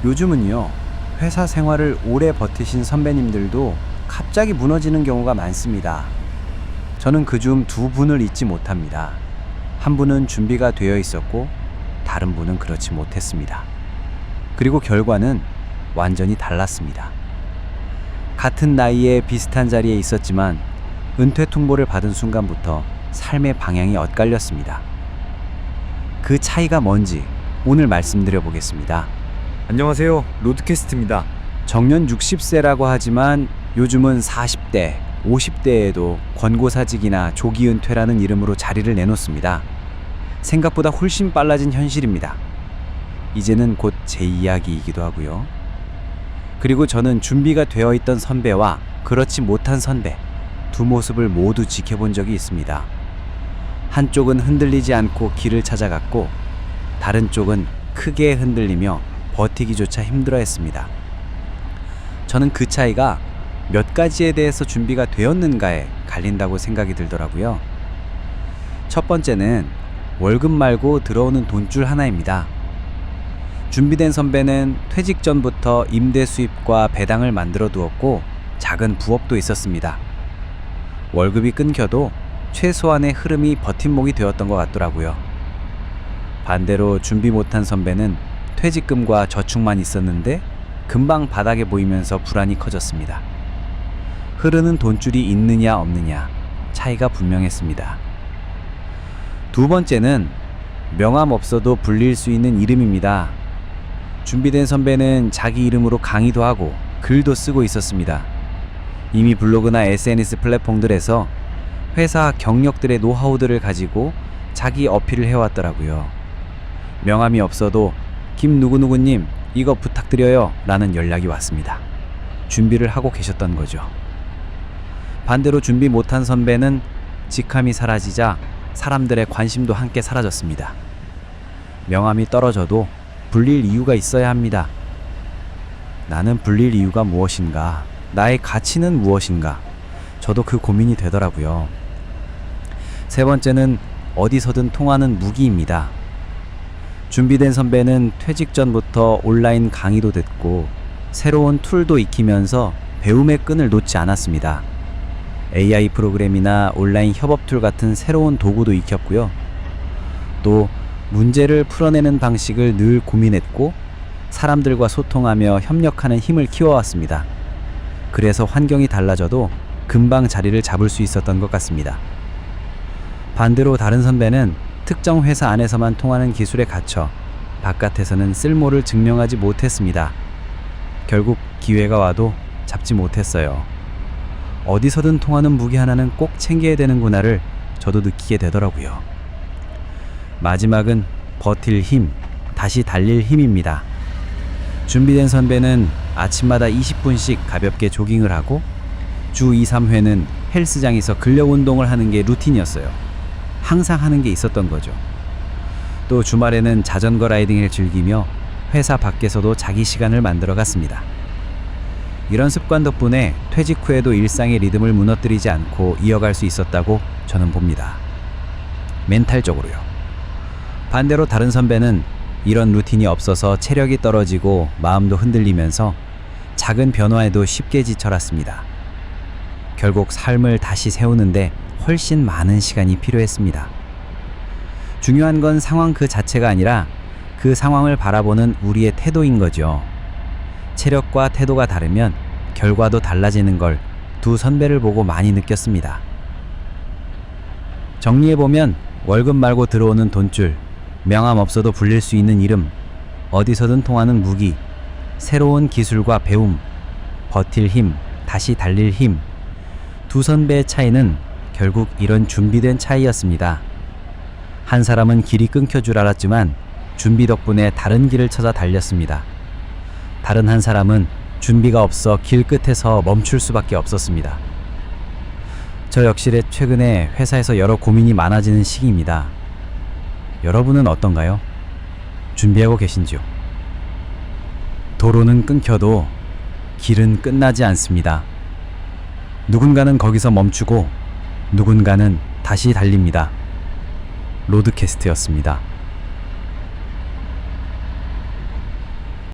요즘은요, 회사 생활을 오래 버티신 선배님들도 갑자기 무너지는 경우가 많습니다. 저는 그중 두 분을 잊지 못합니다. 한 분은 준비가 되어 있었고, 다른 분은 그렇지 못했습니다. 그리고 결과는 완전히 달랐습니다. 같은 나이에 비슷한 자리에 있었지만, 은퇴 통보를 받은 순간부터 삶의 방향이 엇갈렸습니다. 그 차이가 뭔지 오늘 말씀드려 보겠습니다. 안녕하세요. 로드캐스트입니다. 정년 60세라고 하지만 요즘은 40대, 50대에도 권고사직이나 조기 은퇴라는 이름으로 자리를 내놓습니다. 생각보다 훨씬 빨라진 현실입니다. 이제는 곧 제 이야기이기도 하고요. 그리고 저는 준비가 되어 있던 선배와 그렇지 못한 선배, 두 모습을 모두 지켜본 적이 있습니다. 한쪽은 흔들리지 않고 길을 찾아갔고, 다른 쪽은 크게 흔들리며 버티기조차 힘들어했습니다. 저는 그 차이가 몇 가지에 대해서 준비가 되었는가에 갈린다고 생각이 들더라고요. 첫 번째는 월급 말고 들어오는 돈줄 하나입니다. 준비된 선배는 퇴직 전부터 임대 수입과 배당을 만들어 두었고 작은 부업도 있었습니다. 월급이 끊겨도 최소한의 흐름이 버팀목이 되었던 것 같더라고요. 반대로 준비 못한 선배는 퇴직금과 저축만 있었는데 금방 바닥에 보이면서 불안이 커졌습니다. 흐르는 돈줄이 있느냐 없느냐 차이가 분명했습니다. 두 번째는 명함 없어도 불릴 수 있는 이름입니다. 준비된 선배는 자기 이름으로 강의도 하고 글도 쓰고 있었습니다. 이미 블로그나 SNS 플랫폼들에서 회사 경력들의 노하우들을 가지고 자기 어필을 해왔더라고요. 명함이 없어도 김 누구누구님 이거 부탁드려요 라는 연락이 왔습니다. 준비를 하고 계셨던 거죠. 반대로 준비 못한 선배는 직함이 사라지자 사람들의 관심도 함께 사라졌습니다. 명함이 떨어져도 불릴 이유가 있어야 합니다. 나는 불릴 이유가 무엇인가? 나의 가치는 무엇인가? 저도 그 고민이 되더라고요. 세 번째는 어디서든 통하는 무기입니다. 준비된 선배는 퇴직 전부터 온라인 강의도 듣고 새로운 툴도 익히면서 배움의 끈을 놓지 않았습니다. AI 프로그램이나 온라인 협업 툴 같은 새로운 도구도 익혔고요. 또 문제를 풀어내는 방식을 늘 고민했고 사람들과 소통하며 협력하는 힘을 키워왔습니다. 그래서 환경이 달라져도 금방 자리를 잡을 수 있었던 것 같습니다. 반대로 다른 선배는 특정 회사 안에서만 통하는 기술에 갇혀 바깥에서는 쓸모를 증명하지 못했습니다. 결국 기회가 와도 잡지 못했어요. 어디서든 통하는 무기 하나는 꼭 챙겨야 되는구나를 저도 느끼게 되더라고요. 마지막은 버틸 힘, 다시 달릴 힘입니다. 준비된 선배는 아침마다 20분씩 가볍게 조깅을 하고 주 2, 3회는 헬스장에서 근력 운동을 하는 게 루틴이었어요. 항상 하는 게 있었던 거죠. 또 주말에는 자전거 라이딩을 즐기며 회사 밖에서도 자기 시간을 만들어 갔습니다. 이런 습관 덕분에 퇴직 후에도 일상의 리듬을 무너뜨리지 않고 이어갈 수 있었다고 저는 봅니다. 멘탈적으로요. 반대로 다른 선배는 이런 루틴이 없어서 체력이 떨어지고 마음도 흔들리면서 작은 변화에도 쉽게 지쳐갔습니다. 결국 삶을 다시 세우는데 훨씬 많은 시간이 필요했습니다. 중요한 건 상황 그 자체가 아니라 그 상황을 바라보는 우리의 태도인 거죠. 체력과 태도가 다르면 결과도 달라지는 걸 두 선배를 보고 많이 느꼈습니다. 정리해보면 월급 말고 들어오는 돈줄, 명함 없어도 불릴 수 있는 이름, 어디서든 통하는 무기, 새로운 기술과 배움, 버틸 힘, 다시 달릴 힘. 두 선배의 차이는 결국 이런 준비된 차이였습니다. 한 사람은 길이 끊겨 줄 알았지만 준비 덕분에 다른 길을 찾아 달렸습니다. 다른 한 사람은 준비가 없어 길 끝에서 멈출 수밖에 없었습니다. 저 역시 최근에 회사에서 여러 고민이 많아지는 시기입니다. 여러분은 어떤가요? 준비하고 계신지요? 도로는 끊겨도 길은 끝나지 않습니다. 누군가는 거기서 멈추고 누군가는 다시 달립니다. 로드캐스트였습니다.